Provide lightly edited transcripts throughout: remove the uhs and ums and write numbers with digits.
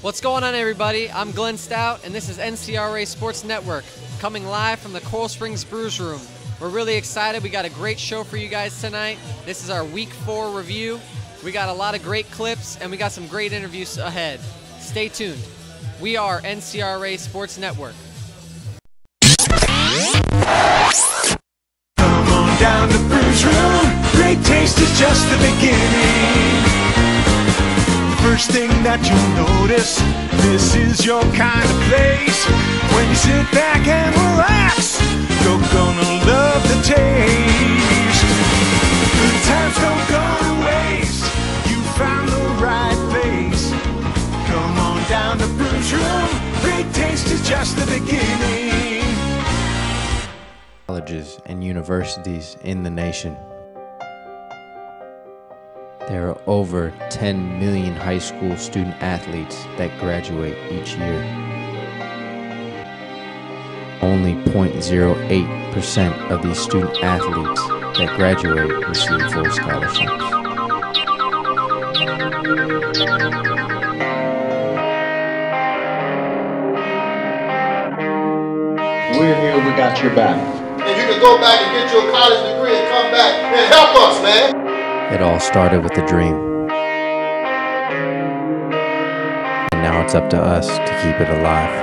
What's going on, everybody? I'm Glenn Stout, and this is NCRA Sports Network, coming live from the Coral Springs Bru'S room. We're really excited. We got a great show for you guys tonight. This is our Week 4 review. We got a lot of great clips, and we got some great interviews ahead. Stay tuned. We are NCRA Sports Network. Come on down to Bru'S room. Great taste is just the beginning. First thing that you'll notice, this is your kind of place. When you sit back and relax, you're gonna love the taste. Good times don't go to waste. You found the right place. Come on down to Bru'S room. Great taste is just the beginning. Colleges and universities in the nation. There are over 10 million high school student athletes that graduate each year. Only 0.08% of these student athletes that graduate receive full scholarships. We're here, we got your back. And you can go back and get your college degree and come back and help us, man. It all started with a dream. And now it's up to us to keep it alive.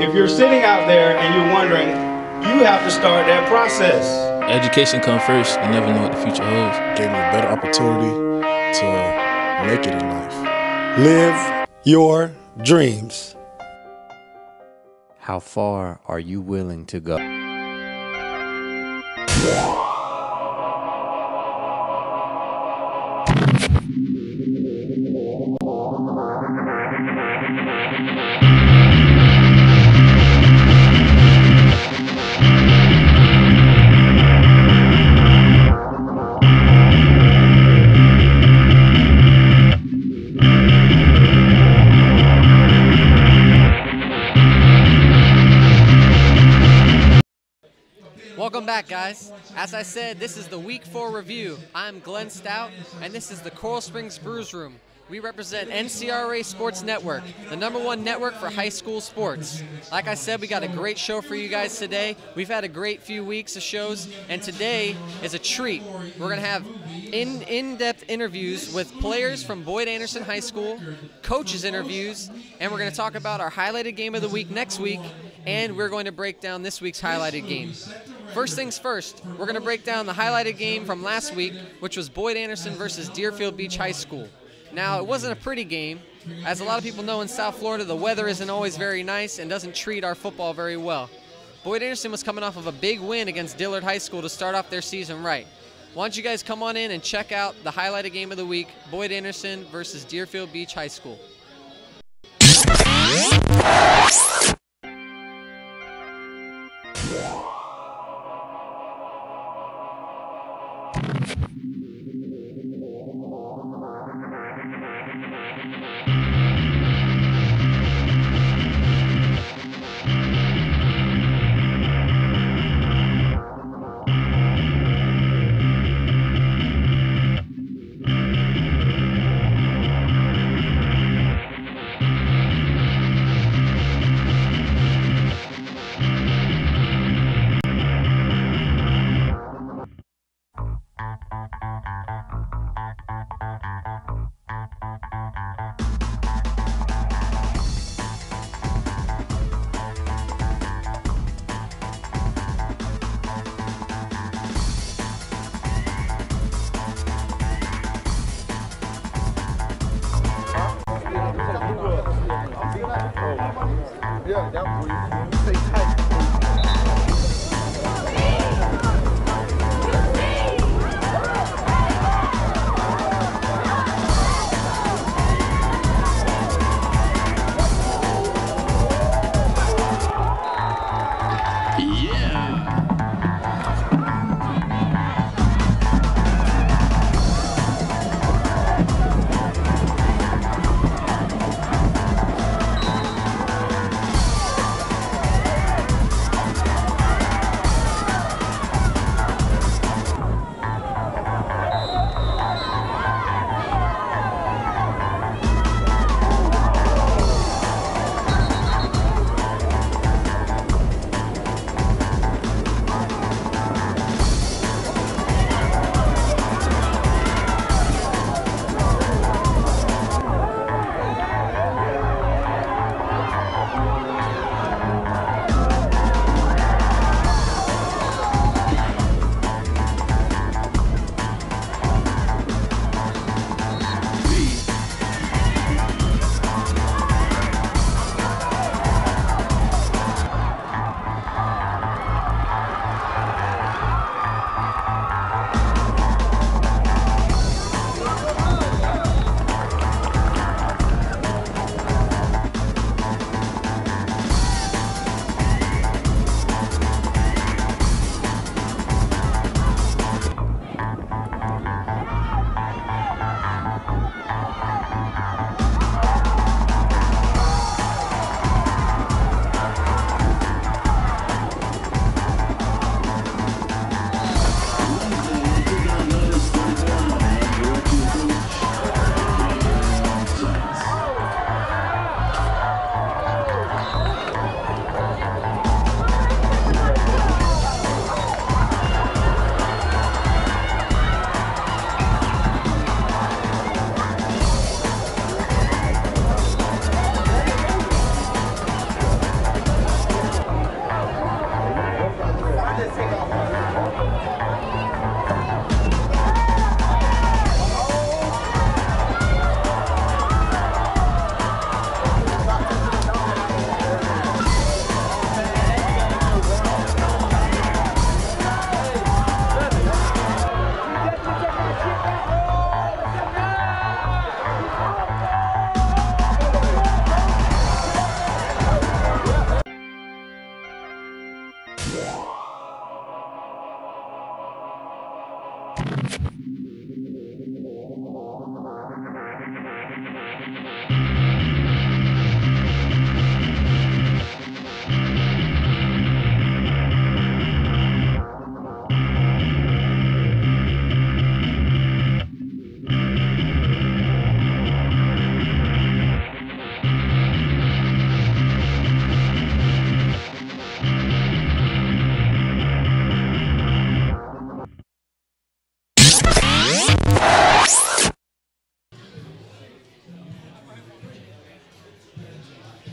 If you're sitting out there and you're wondering, you have to start that process. Education comes first. You never know what the future holds. Gave me a better opportunity to make it in life. Live your dreams. How far are you willing to go? Welcome back, guys. As I said, this is the Week 4 review. I'm Glenn Stout, and this is the Coral Springs Bru'S room. We represent NCRA Sports Network, the #1 network for high school sports. Like I said, we got a great show for you guys today. We've had a great few weeks of shows, and today is a treat. We're going to have in-depth interviews with players from Boyd Anderson High School, coaches interviews, and we're going to talk about our highlighted game of the week next week, and we're going to break down this week's highlighted game. First things first, we're going to break down the highlighted game from last week, which was Boyd Anderson versus Deerfield Beach High School. Now, it wasn't a pretty game. As a lot of people know, in South Florida, the weather isn't always very nice and doesn't treat our football very well. Boyd Anderson was coming off of a big win against Dillard High School to start off their season right. Why don't you guys come on in and check out the highlighted game of the week, Boyd Anderson versus Deerfield Beach High School.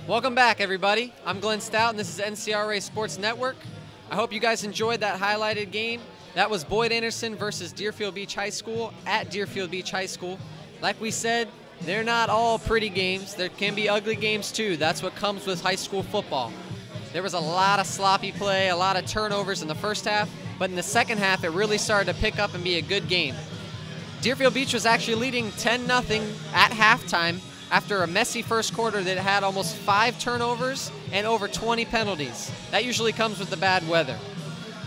Welcome back, everybody. I'm Glenn Stout, and this is NCRA Sports Network. I hope you guys enjoyed that highlighted game. That was Boyd Anderson versus Deerfield Beach High School at Deerfield Beach High School. Like we said, they're not all pretty games. There can be ugly games too. That's what comes with high school football. There was a lot of sloppy play, a lot of turnovers in the first half, but in the second half, it really started to pick up and be a good game. Deerfield Beach was actually leading 10-0 at halftime after a messy first quarter that had almost 5 turnovers and over 20 penalties. That usually comes with the bad weather.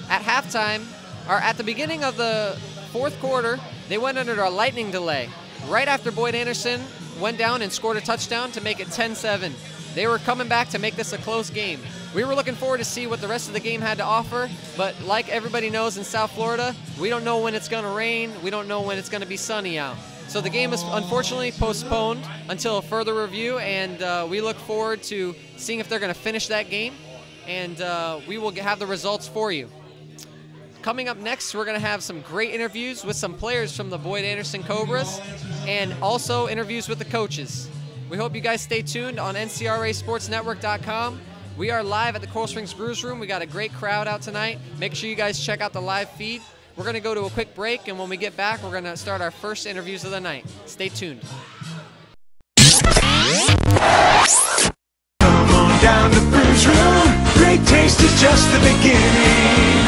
At halftime, or at the beginning of the fourth quarter, they went under a lightning delay. Right after Boyd Anderson went down and scored a touchdown to make it 10-7. They were coming back to make this a close game. We were looking forward to see what the rest of the game had to offer, but like everybody knows in South Florida, we don't know when it's going to rain, we don't know when it's going to be sunny out. So the game is unfortunately postponed until a further review, and we look forward to seeing if they're going to finish that game, and we will have the results for you. Coming up next, we're going to have some great interviews with some players from the Boyd Anderson Cobras, and also interviews with the coaches. We hope you guys stay tuned on NCRASportsNetwork.com. We are live at the Coral Springs Bru'S Room. We got a great crowd out tonight. Make sure you guys check out the live feed. We're going to go to a quick break, and when we get back, we're going to start our first interviews of the night. Stay tuned. Come on down to Bru'S Room. Great taste is just the beginning.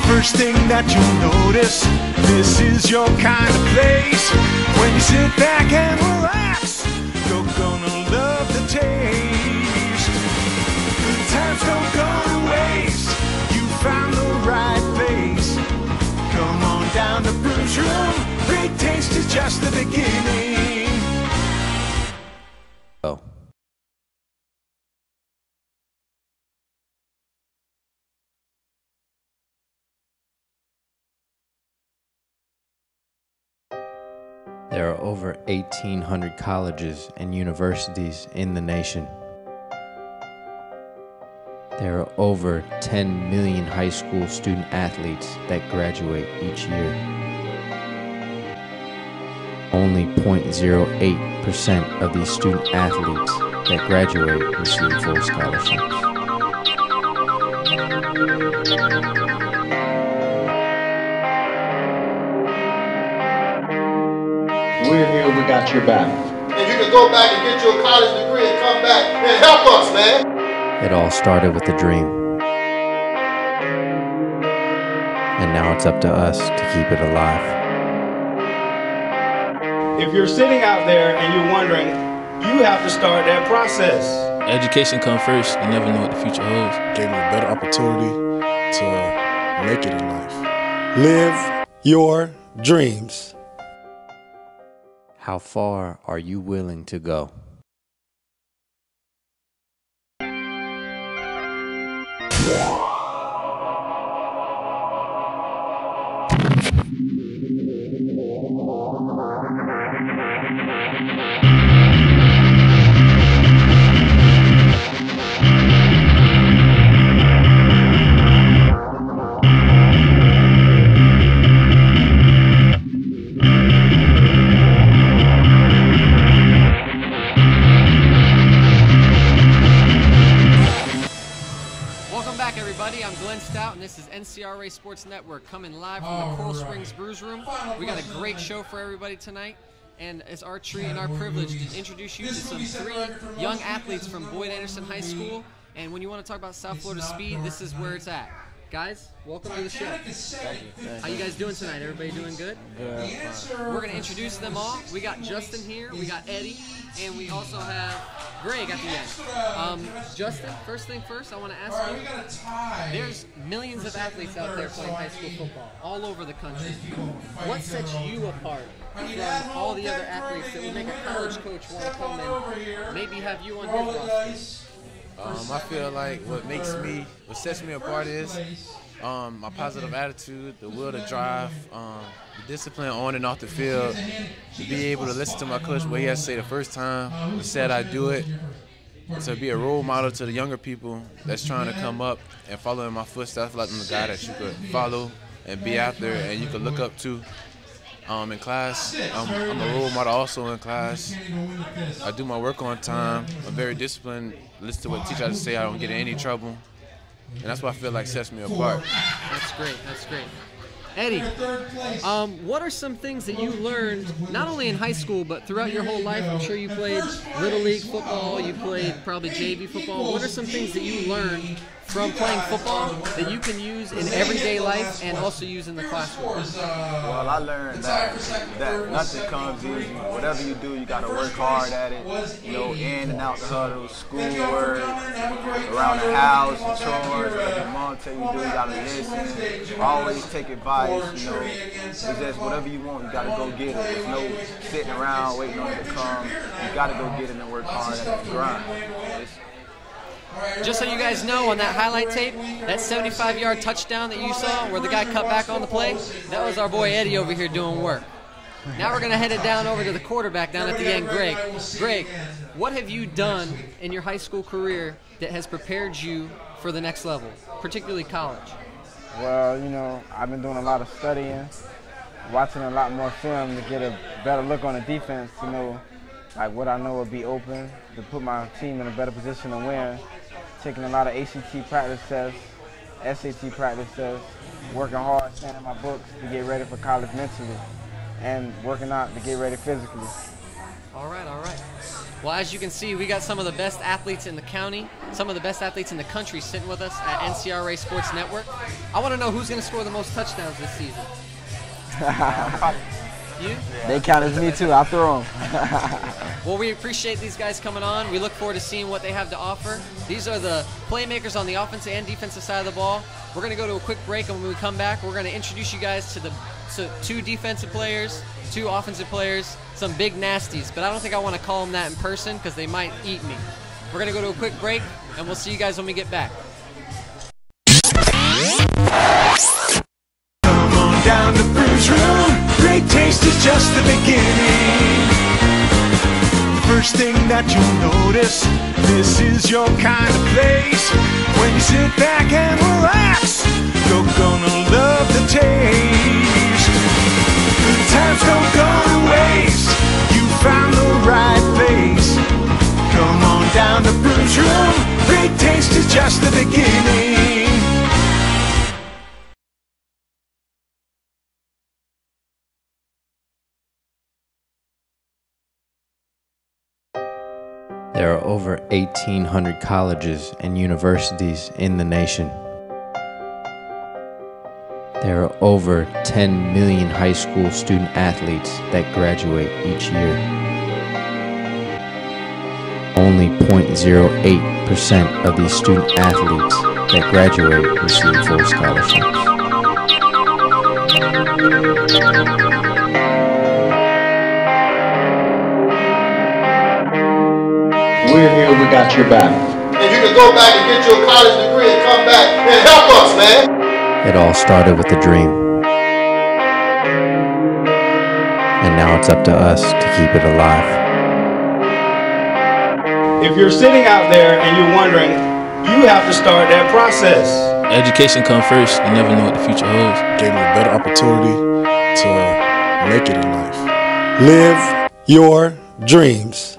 First thing that you'll notice, this is your kind of place. When you sit back and relax, you're gonna love the taste. Good times don't go to waste. You found the right place. Come on down to Bru'S Room. Great taste is just the beginning. Oh. There are over 1,800 colleges and universities in the nation. There are over 10 million high school student athletes that graduate each year. Only 0.08% of these student athletes that graduate receive full scholarships. We're here, we got your back. And you can go back and get your college degree and come back and help us, man. It all started with a dream. And now it's up to us to keep it alive. If you're sitting out there and you're wondering, you have to start that process. Education comes first. You never know what the future holds. Gave me a better opportunity to make it in life. Live your dreams. How far are you willing to go? I'm Glenn Stout, and this is NCRA Sports Network coming live from the Coral Springs Bru'S Room. We got a great show for everybody tonight, and it's our treat and our privilege to introduce you to some 3 young athletes from Boyd Anderson High School. And when you want to talk about South Florida speed, this is where it's at. Guys, welcome to the show. Thank you. How you guys doing tonight? Everybody doing good? We're going to introduce them all. We got Justin here, we got Eddie, and we also have Greg at the end. Justin, first thing first, I want to ask you, there's millions of athletes out there playing high school football all over the country. What sets you apart from all the other athletes that would make a college coach want to come and maybe have you on his roster? I feel like what sets me apart is my positive attitude, the will to drive, the discipline on and off the field, to be able to listen to my coach what he has to say the first time, he said I do it, to be a role model to the younger people that's trying to come up and follow in my footsteps, like I'm the guy that you could follow and be out there and you could look up to. in class. I'm a role model also in class. I do my work on time. I'm very disciplined. Listen to what the teacher has to say. I don't get in any trouble. And that's what I feel like sets me apart. That's great. That's great. Eddie, what are some things that you learned, not only in high school, but throughout your whole life? I'm sure you played Little League football, you played probably JV football. What are some things that you learned from playing football that you can use in everyday life and also use in the classroom? Well, I learned that nothing comes easy. Whatever you do, you got to work hard at it. You know, in and out the huddle, schoolwork, around the house, chores. Whatever your mom tell you to do, you got to listen. Always take advice. You know, it's just whatever you want, you got to go get it. There's no sitting around waiting on it to come. You got to go get it and work hard at the grind. Just so you guys know, on that highlight tape, that 75-yard touchdown that you saw where the guy cut back on the play, that was our boy Eddie over here doing work. Now we're going to head it down over to the quarterback down at the end, Greg. Greg, what have you done in your high school career that has prepared you for the next level, particularly college? Well, you know, I've been doing a lot of studying, watching a lot more film to get a better look on the defense, to know like what I know will be open, to put my team in a better position to win. Taking a lot of ACT practice tests, SAT practice tests, working hard, staying in my books to get ready for college mentally, and working out to get ready physically. All right, all right. Well, as you can see, we got some of the best athletes in the county, some of the best athletes in the country sitting with us at NCRA Sports Network. I want to know who's going to score the most touchdowns this season. You? They count as me too. I'll throw them. Well, we appreciate these guys coming on. We look forward to seeing what they have to offer. These are the playmakers on the offensive and defensive side of the ball. We're going to go to a quick break, and when we come back, we're going to introduce you guys to two defensive players, two offensive players, some big nasties. But I don't think I want to call them that in person because they might eat me. We're going to go to a quick break, and we'll see you guys when we get back. Come on down to Bru'S room. Great taste is just the beginning. First thing that you'll notice, this is your kind of place. When you sit back and relax, you're gonna love the taste. Good times don't go to waste. You found the right place. Come on down to Bru'S room. Great taste is just the beginning. There are over 1,800 colleges and universities in the nation. There are over 10 million high school student athletes that graduate each year. Only 0.08% of these student athletes that graduate receive full scholarships. We're here, we got your back. And you can go back and get your college degree and come back and help us, man. It all started with a dream. And now it's up to us to keep it alive. If you're sitting out there and you're wondering, you have to start that process. Education comes first. You never know what the future holds. Gave me a better opportunity to make it in life. Live your dreams.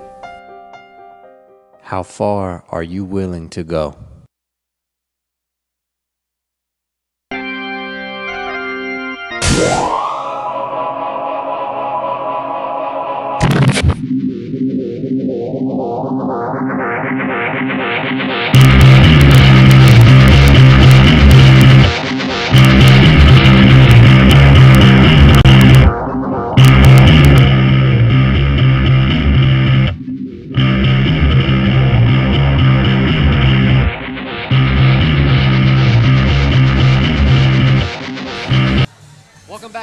How far are you willing to go?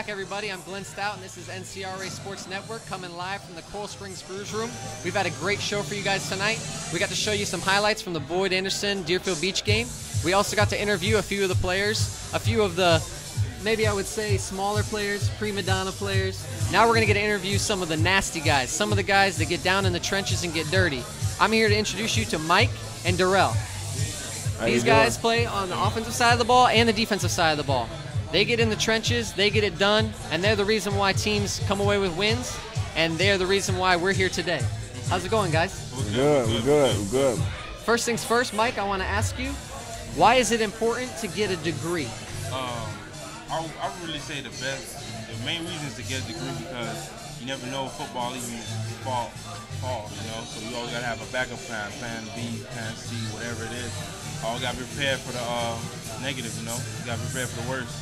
Everybody, I'm Glenn Stout, and this is NCRA Sports Network coming live from the Coral Springs Bru'S room. We've had a great show for you guys tonight. We got to show you some highlights from the Boyd Anderson Deerfield Beach game. We also got to interview a few of the players, a few of the, maybe I would say, smaller players, prima donna players. Now we're going to get to interview some of the nasty guys, some of the guys that get down in the trenches and get dirty. I'm here to introduce you to Mike and Darrell. These guys play on the offensive side of the ball and the defensive side of the ball. They get in the trenches, they get it done, and they're the reason why teams come away with wins, and they're the reason why we're here today. How's it going, guys? We're good. First things first, Mike, I want to ask you, why is it important to get a degree? I would really say the main reason is to get a degree because you never know football even fall, you know, so you always got to have a backup plan, plan B, plan C, whatever it is. Always got to be prepared for the negative, you know, you got to be prepared for the worst.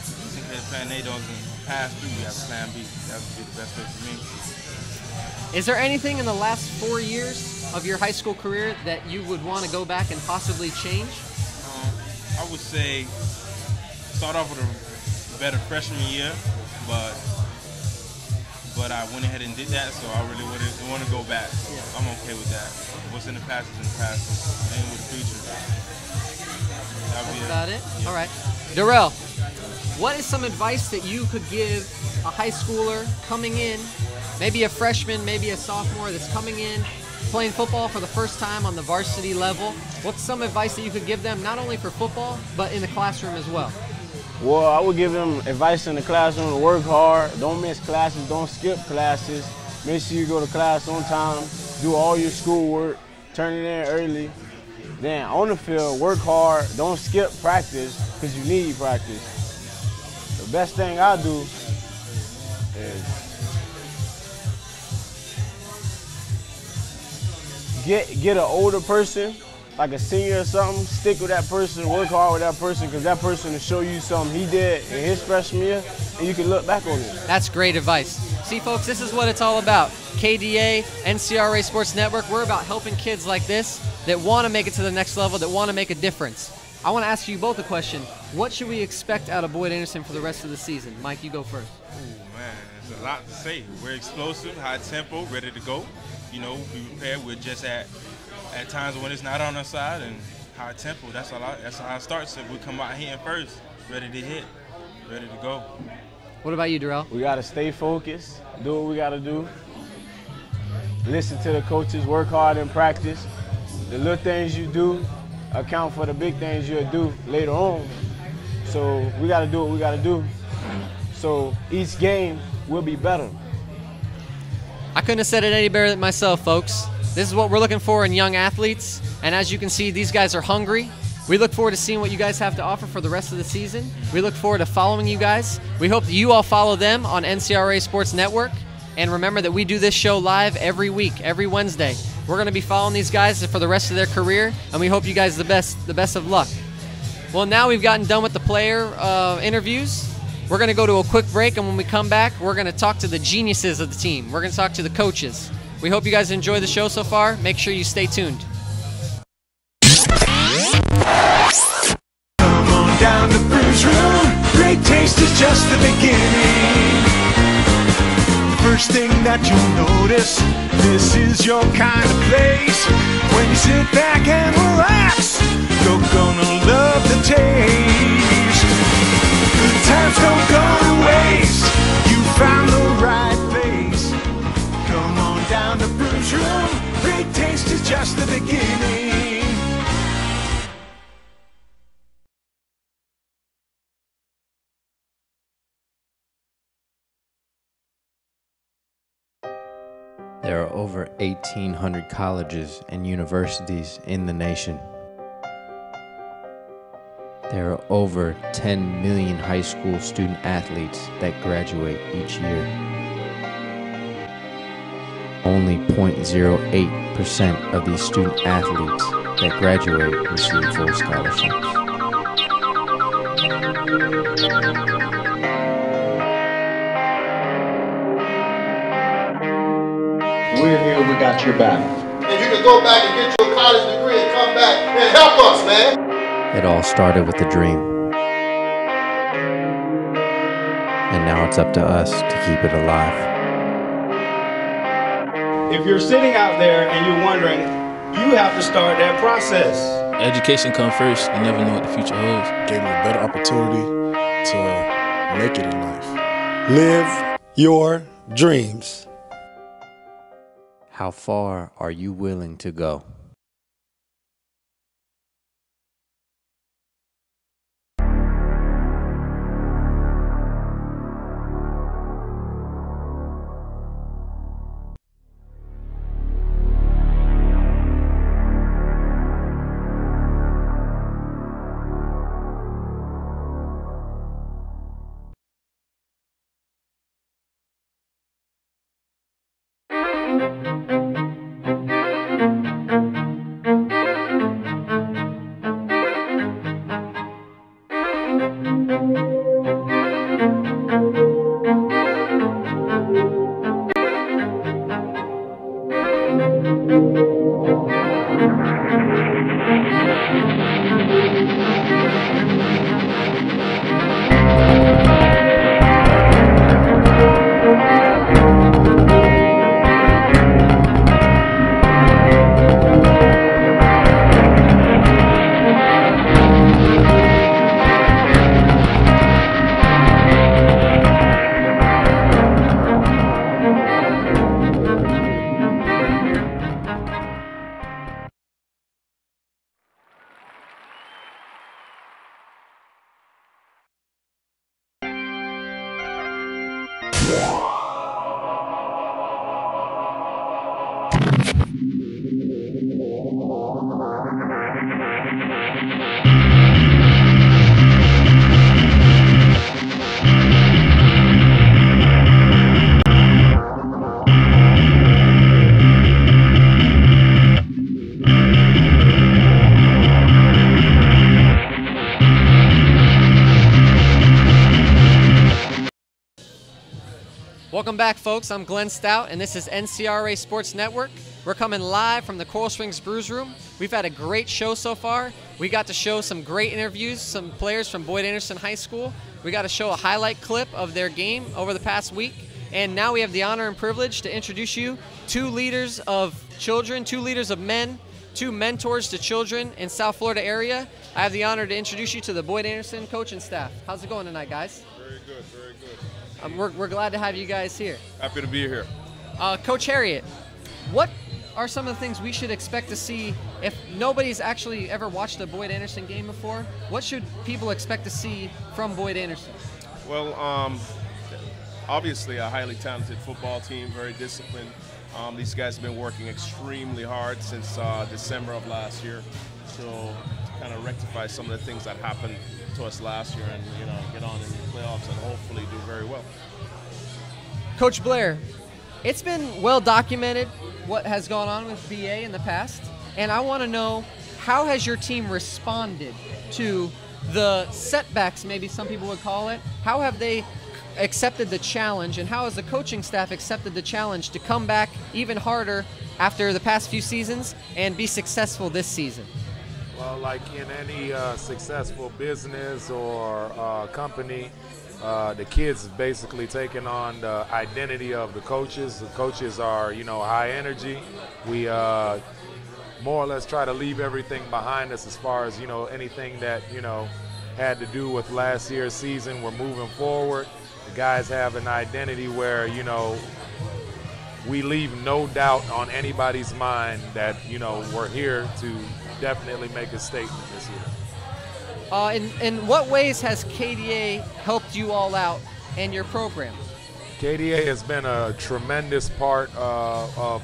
Just in case plan A doesn't pass through, you have a plan B. That would be the best way for me. Is there anything in the last 4 years of your high school career that you would want to go back and possibly change? I would say start off with a better freshman year, but I went ahead and did that, so I really wouldn't want to go back. So I'm okay with that. What's in the past is in the past. Aim with the future. That'll be About it? Yeah. All right. Darrell, what is some advice that you could give a high schooler coming in, maybe a freshman, maybe a sophomore that's coming in, playing football for the first time on the varsity level? What's some advice that you could give them, not only for football, but in the classroom as well? Well, I would give them advice in the classroom to work hard, don't miss classes, don't skip classes, make sure you go to class on time, do all your schoolwork, turn it in early. Then on the field, work hard, don't skip practice because you need practice. The best thing I do is get an older person, like a senior or something, stick with that person, work hard with that person, because that person will show you something he did in his freshman year, and you can look back on it. That's great advice. See, folks, this is what it's all about. KDA, NCRA Sports Network, we're about helping kids like this that want to make it to the next level, that want to make a difference. I want to ask you both a question. What should we expect out of Boyd Anderson for the rest of the season? Mike, you go first. Oh, man, there's a lot to say. We're explosive, high tempo, ready to go. You know, be prepared. We're just at times when it's not on our side and high tempo. That's how it starts. If we come out hitting first, ready to hit, ready to go. What about you, Darrell? We got to stay focused, do what we got to do, listen to the coaches, work hard in practice. The little things you do account for the big things you'll do later on. So we got to do what we got to do. So each game will be better. I couldn't have said it any better than myself, folks. This is what we're looking for in young athletes, and as you can see, these guys are hungry. We look forward to seeing what you guys have to offer for the rest of the season. We look forward to following you guys. We hope that you all follow them on NCRA Sports Network, and remember that we do this show live every week, every Wednesday. We're going to be following these guys for the rest of their career, and we hope you guys the best of luck. Well, now we've gotten done with the player interviews. We're going to go to a quick break, and when we come back, we're going to talk to the geniuses of the team. We're going to talk to the coaches. We hope you guys enjoy the show so far. Make sure you stay tuned. Come on down to Bru'S room. Great taste is just the beginning. First thing that you'll notice, this is your kind of place. When you sit back and relax, you're gonna love the taste. Good times don't go to waste. You found the right place. Come on down to Bru'S room. Great taste is just the beginning. There are over 1,800 colleges and universities in the nation. There are over 10 million high school student athletes that graduate each year. Only 0.08% of these student athletes that graduate receive full scholarships. We're here, we got your back. And you can go back and get your college degree and come back and help us, man. It all started with a dream. And now it's up to us to keep it alive. If you're sitting out there and you're wondering, you have to start that process. Education comes first. You never know what the future holds. Gave me a better opportunity to make it in life. Live your dreams. How far are you willing to go? Welcome back, folks. I'm Glenn Stout, and this is NCRA Sports Network. We're coming live from the Coral Springs Bru'S Room. We've had a great show so far. We got to show some great interviews, some players from Boyd Anderson High School. We got to show a highlight clip of their game over the past week. And now we have the honor and privilege to introduce you two leaders of children, two leaders of men, two mentors to children in South Florida area. I have the honor to introduce you to the Boyd Anderson coach and staff. How's it going tonight, guys? Very good, very good. We're glad to have you guys here. Happy to be here. Coach Harriott, what are some of the things we should expect to see if nobody's actually ever watched a Boyd Anderson game before? What should people expect to see from Boyd Anderson? Well, obviously a highly talented football team, very disciplined. These guys have been working extremely hard since December of last year. So to kind of rectify some of the things that happened to us last year and, you know, get on in the playoffs and hopefully do very well. Coach BLAIR, it's been well documented what has gone on with BA in the past, and I want to know, how has your team responded to the setbacks, maybe some people would call it? How have they accepted the challenge, and how has the coaching staff accepted the challenge to come back even harder after the past few seasons and be successful this season? Well, like in any successful business or company, the kids have basically taken on the identity of the coaches. The coaches are, you know, high energy. We more or less try to leave everything behind us as far as, you know, anything that, you know, had to do with last year's season. We're moving forward. The guys have an identity where, you know, we leave no doubt on anybody's mind that, you know, we're here to definitely make a statement this year. In what ways has KDA helped you all out and your program? KDA has been a tremendous part of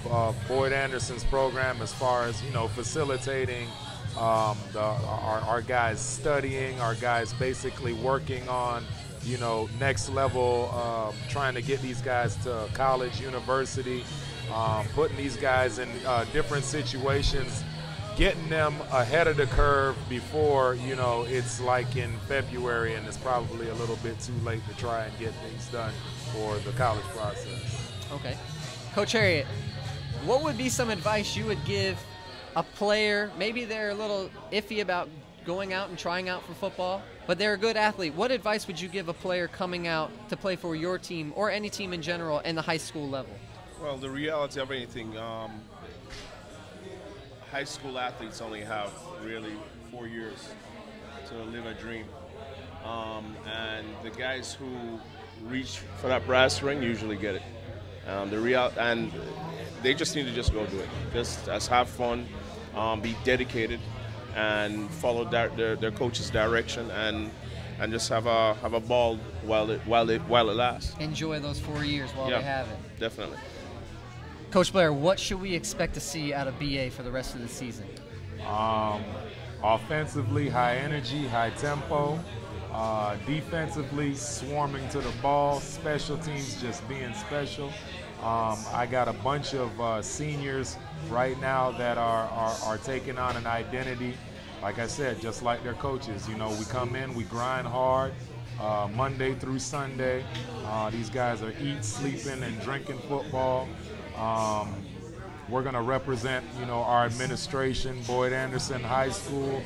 Boyd Anderson's program as far as, you know, facilitating our guys studying, our guys basically working on, you know, next level, trying to get these guys to college, university, putting these guys in different situations, getting them ahead of the curve before, you know, it's like in February and it's probably a little bit too late to try and get things done for the college process. Okay. Coach Harriott, what would be some advice you would give a player? Maybe they're a little iffy about going out and trying out for football, but they're a good athlete. What advice would you give a player coming out to play for your team or any team in general in the high school level? Well, the reality of anything, high school athletes only have really 4 years to live a dream. And the guys who reach for that brass ring usually get it. And they just need to just go do it. Just have fun, be dedicated, and follow their coach's direction, and just have a ball while it lasts. Enjoy those 4 years while they have it. Definitely. Coach BLAIR, what should we expect to see out of BA for the rest of the season? Offensively, high energy, high tempo. Defensively, swarming to the ball. Special teams, just being special. I got a bunch of seniors right now that are taking on an identity. Like I said, just like their coaches, you know, we come in, we grind hard, Monday through Sunday. These guys are eating, sleeping, and drinking football. We're going to represent, you know, our administration, Boyd Anderson High School.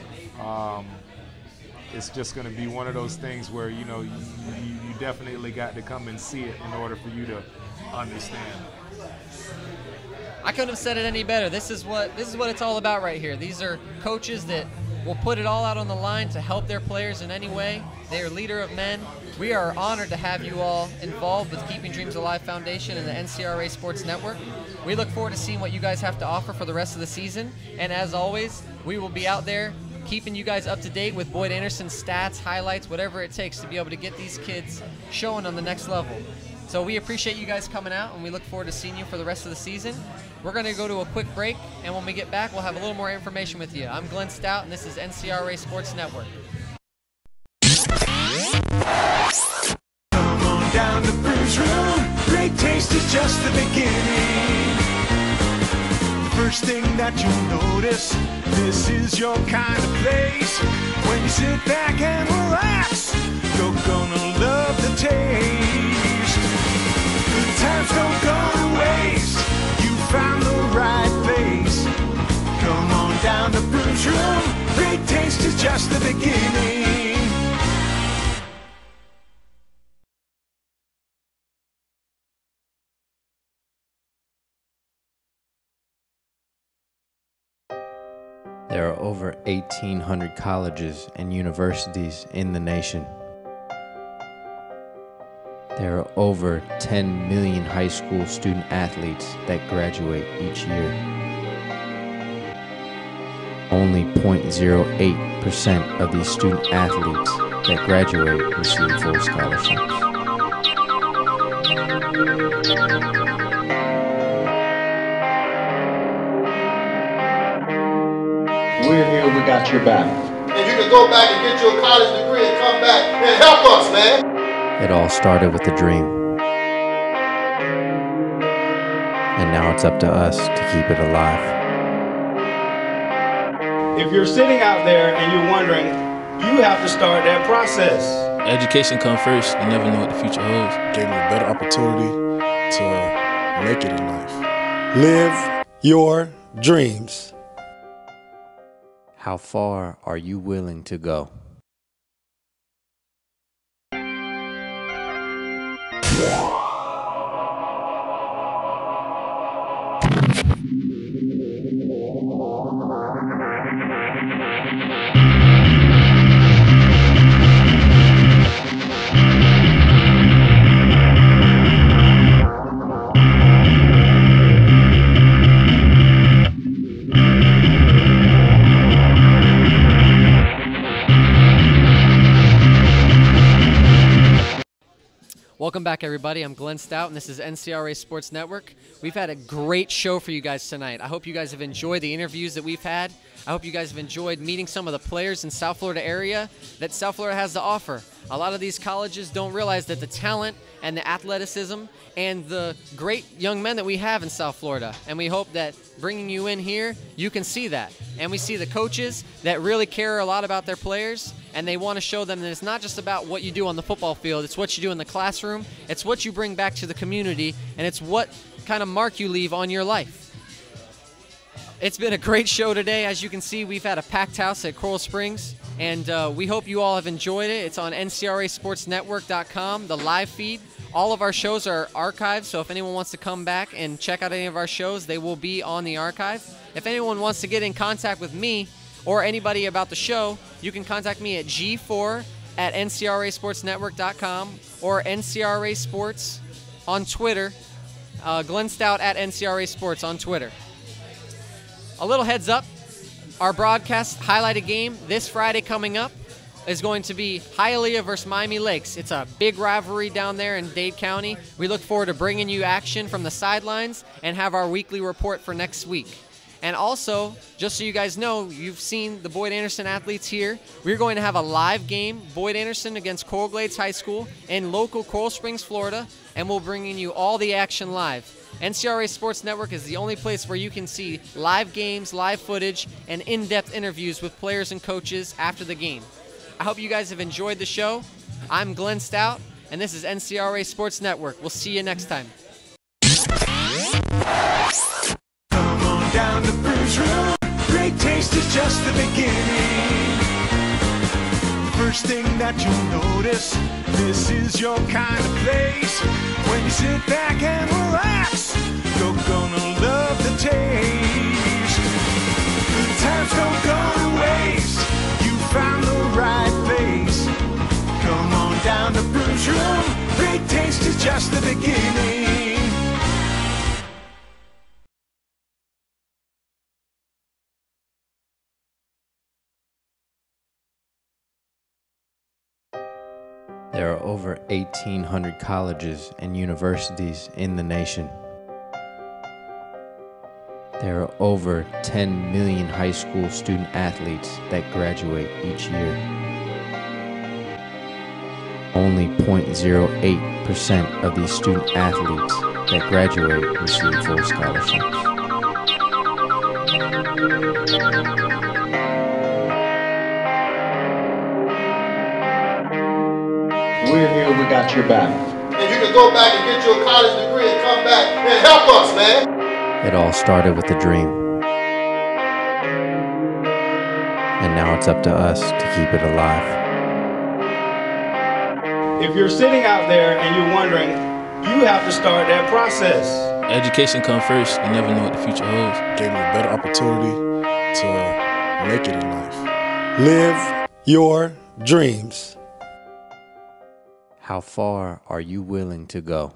It's just going to be one of those things where, you know, you definitely got to come and see it in order for you to understand. I couldn't have said it any better. This is what it's all about right here. These are coaches that will put it all out on the line to help their players in any way. They are leader of men. We are honored to have you all involved with Keeping Dreams Alive Foundation and the NCRA Sports Network. We look forward to seeing what you guys have to offer for the rest of the season. And as always, we will be out there keeping you guys up to date with Boyd Anderson's stats, highlights, whatever it takes to be able to get these kids showing on the next level. So we appreciate you guys coming out, and we look forward to seeing you for the rest of the season. We're going to go to a quick break, and when we get back, we'll have a little more information with you. I'm Glenn Stout, and this is NCRA Sports Network. Come on down to Bru'S Room. Great taste is just the beginning. First thing that you'll notice, this is your kind of place. When you sit back and relax, you're gonna love the taste. Good times don't go to waste. You found the right place. Come on down to Bru'S Room. Great taste is just the beginning. There are over 1,800 colleges and universities in the nation. There are over 10 million high school student athletes that graduate each year. Only 0.08% of these student athletes that graduate receive full scholarships. We're here, we got your back. And you can go back and get your college degree and come back and help us, man. It all started with a dream. And now it's up to us to keep it alive. If you're sitting out there and you're wondering, you have to start that process. Education comes first. You never know what the future holds. Gave me a better opportunity to make it in life. Live your dreams. How far are you willing to go? Welcome back, everybody. I'm Glenn Stout, and this is NCRA Sports Network. We've had a great show for you guys tonight. I hope you guys have enjoyed the interviews that we've had. I hope you guys have enjoyed meeting some of the players in South Florida area that South Florida has to offer. A lot of these colleges don't realize that the talent and the athleticism and the great young men that we have in South Florida. And we hope that bringing you in here, you can see that. And we see the coaches that really care a lot about their players, and they want to show them that it's not just about what you do on the football field, it's what you do in the classroom, it's what you bring back to the community, and it's what kind of mark you leave on your life. It's been a great show today. As you can see, we've had a packed house at Coral Springs, and we hope you all have enjoyed it. It's on NCRASportsNetwork.com, the live feed. All of our shows are archived, so if anyone wants to come back and check out any of our shows, they will be on the archive. If anyone wants to get in contact with me or anybody about the show, you can contact me at g4@ncrasportsnetwork.com or NCRA Sports on Twitter, Glenn Stout at NCRA Sports on Twitter. A little heads up, our broadcast highlighted game this Friday coming up is going to be Hialeah versus Miami Lakes. It's a big rivalry down there in Dade County. We look forward to bringing you action from the sidelines and have our weekly report for next week. And also, just so you guys know, you've seen the Boyd Anderson athletes here. We're going to have a live game, Boyd Anderson against Coral Glades High School in local Coral Springs, Florida, and we'll bring you all the action live. NCRA Sports Network is the only place where you can see live games, live footage, and in-depth interviews with players and coaches after the game. I hope you guys have enjoyed the show. I'm Glenn Stout, and this is NCRA Sports Network. We'll see you next time. Come on down to Bru'S room. Great taste is just the beginning. First thing that you'll notice, this is your kind of place. When you sit back and relax, you're gonna love the taste. Good times don't go to waste. You found the right place. Come on down to Bru'S room. Great taste is just the beginning. There are over 1,800 colleges and universities in the nation. There are over 10 million high school student athletes that graduate each year. Only 0.08% of these student athletes that graduate receive full scholarships. We're here, we got your back. And you can go back and get your college degree and come back and help us, man. It all started with a dream. And now it's up to us to keep it alive. If you're sitting out there and you're wondering, you have to start that process. Education comes first. You never know what the future holds. Gave me a better opportunity to make it in life. Live your dreams. How far are you willing to go?